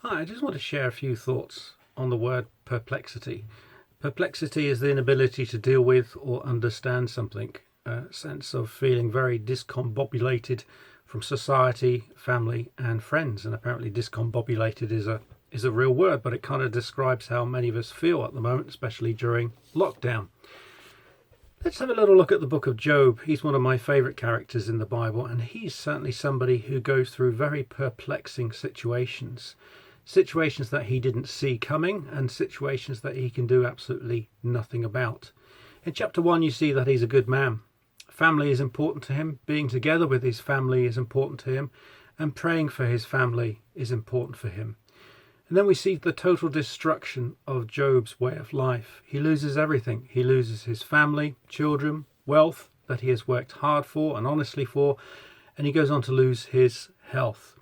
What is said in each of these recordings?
Hi, I just want to share a few thoughts on the word perplexity. Perplexity is the inability to deal with or understand something, a sense of feeling very discombobulated from society, family, and friends. And apparently, discombobulated is a real word, but it kind of describes how many of us feel at the moment, especially during lockdown. Let's have a little look at the book of Job. He's one of my favourite characters in the Bible, and he's certainly somebody who goes through very perplexing situations. Situations that he didn't see coming, and situations that he can do absolutely nothing about. In chapter 1, you see that he's a good man. Family is important to him. Being together with his family is important to him. And praying for his family is important for him. And then we see the total destruction of Job's way of life. He loses everything. He loses his family, children, wealth that he has worked hard for and honestly for, and he goes on to lose his health.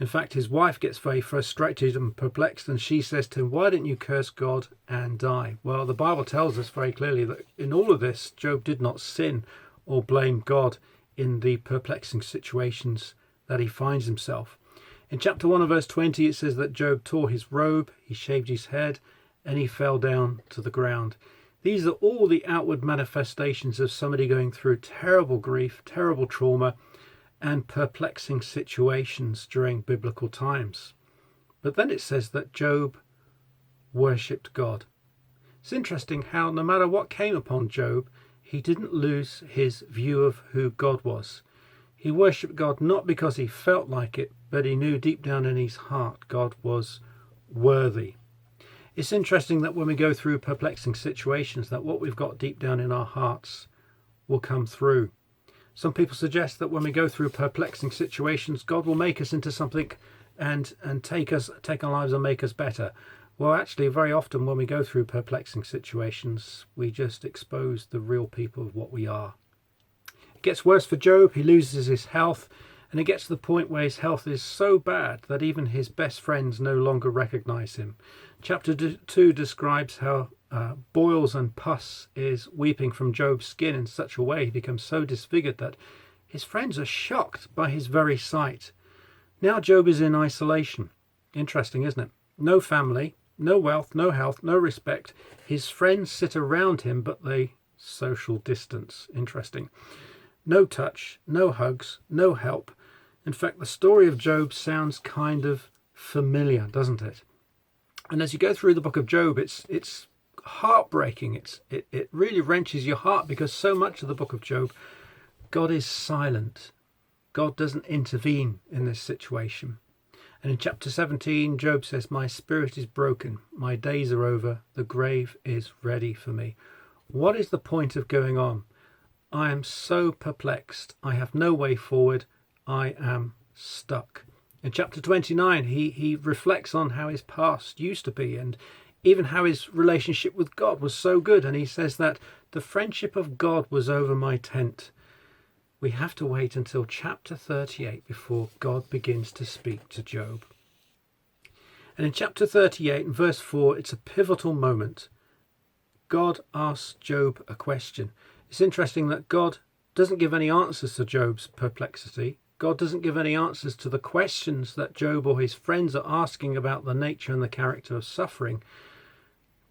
In fact, his wife gets very frustrated and perplexed, and she says to him, "Why don't you curse God and die?" Well, the Bible tells us very clearly that in all of this, Job did not sin or blame God in the perplexing situations that he finds himself. In chapter 1 of verse 20, it says that Job tore his robe, he shaved his head, and he fell down to the ground. These are all the outward manifestations of somebody going through terrible grief, terrible trauma, and perplexing situations during biblical times. But then it says that Job worshipped God. It's interesting how no matter what came upon Job, he didn't lose his view of who God was. He worshipped God not because he felt like it, but he knew deep down in his heart God was worthy. It's interesting that when we go through perplexing situations, that what we've got deep down in our hearts will come through. Some people suggest that when we go through perplexing situations, God will make us into something and take our lives and make us better. Well, actually, very often when we go through perplexing situations, we just expose the real people of what we are. It gets worse for Job. He loses his health, and it gets to the point where his health is so bad that even his best friends no longer recognize him. Chapter 2 describes how boils and pus is weeping from Job's skin in such a way he becomes so disfigured that his friends are shocked by his very sight. Now Job is in isolation. Interesting, isn't it? No family, no wealth, no health, no respect. His friends sit around him, but they social distance. Interesting. No touch, no hugs, no help. In fact, the story of Job sounds kind of familiar, doesn't it? And as you go through the book of Job, it's heartbreaking. It really wrenches your heart, because so much of the book of Job, God is silent. God doesn't intervene in this situation. And in chapter 17, Job says, "My spirit is broken. My days are over. The grave is ready for me." What is the point of going on? I am so perplexed. I have no way forward. I am stuck. In chapter 29, he reflects on how his past used to be, and even how his relationship with God was so good. And he says that the friendship of God was over my tent. We have to wait until chapter 38 before God begins to speak to Job. And in chapter 38 and verse 4, it's a pivotal moment. God asks Job a question. It's interesting that God doesn't give any answers to Job's perplexity. God doesn't give any answers to the questions that Job or his friends are asking about the nature and the character of suffering.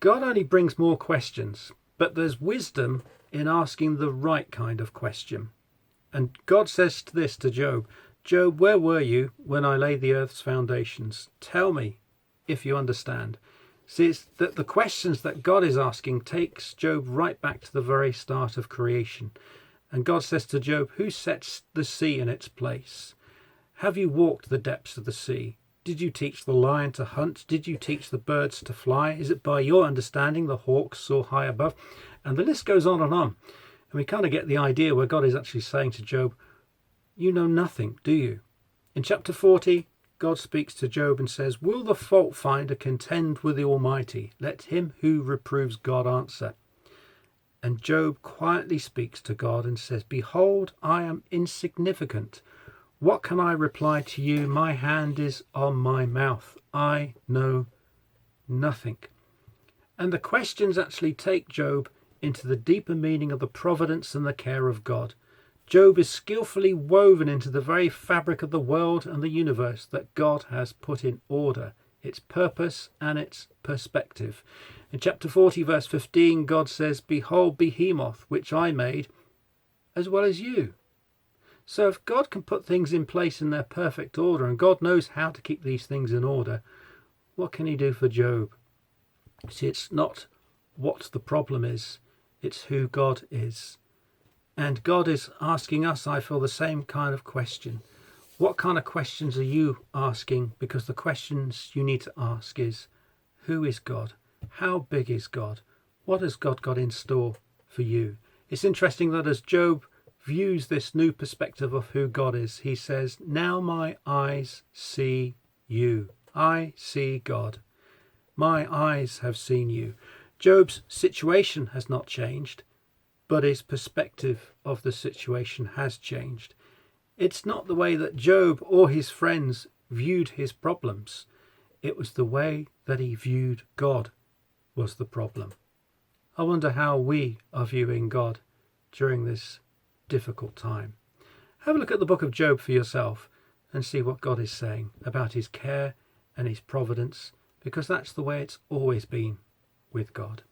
God only brings more questions, but there's wisdom in asking the right kind of question. And God says this to Job, "Job, where were you when I laid the earth's foundations? Tell me if you understand." See, it's that the questions that God is asking takes Job right back to the very start of creation. And God says to Job, "Who sets the sea in its place? Have you walked the depths of the sea? Did you teach the lion to hunt? Did you teach the birds to fly? Is it by your understanding the hawks soar high above?" And the list goes on and on. And we kind of get the idea where God is actually saying to Job, "You know nothing, do you?" In chapter 40, God speaks to Job and says, "Will the fault finder contend with the Almighty? Let him who reproves God answer." And Job quietly speaks to God and says, "Behold, I am insignificant. What can I reply to you? My hand is on my mouth. I know nothing." And the questions actually take Job into the deeper meaning of the providence and the care of God. Job is skillfully woven into the very fabric of the world and the universe that God has put in order. its purpose and its perspective. In chapter 40, verse 15, God says, "Behold Behemoth, which I made, as well as you." So if God can put things in place in their perfect order, and God knows how to keep these things in order, what can he do for Job? See, it's not what the problem is, it's who God is. And God is asking us, I feel, the same kind of question. What kind of questions are you asking? Because the questions you need to ask is, who is God? How big is God? What has God got in store for you? It's interesting that as Job views this new perspective of who God is, he says, "Now my eyes see you." I see God. My eyes have seen you. Job's situation has not changed, but his perspective of the situation has changed. It's not the way that Job or his friends viewed his problems. It was the way that he viewed God was the problem. I wonder how we are viewing God during this difficult time. Have a look at the book of Job for yourself and see what God is saying about his care and his providence, because that's the way it's always been with God.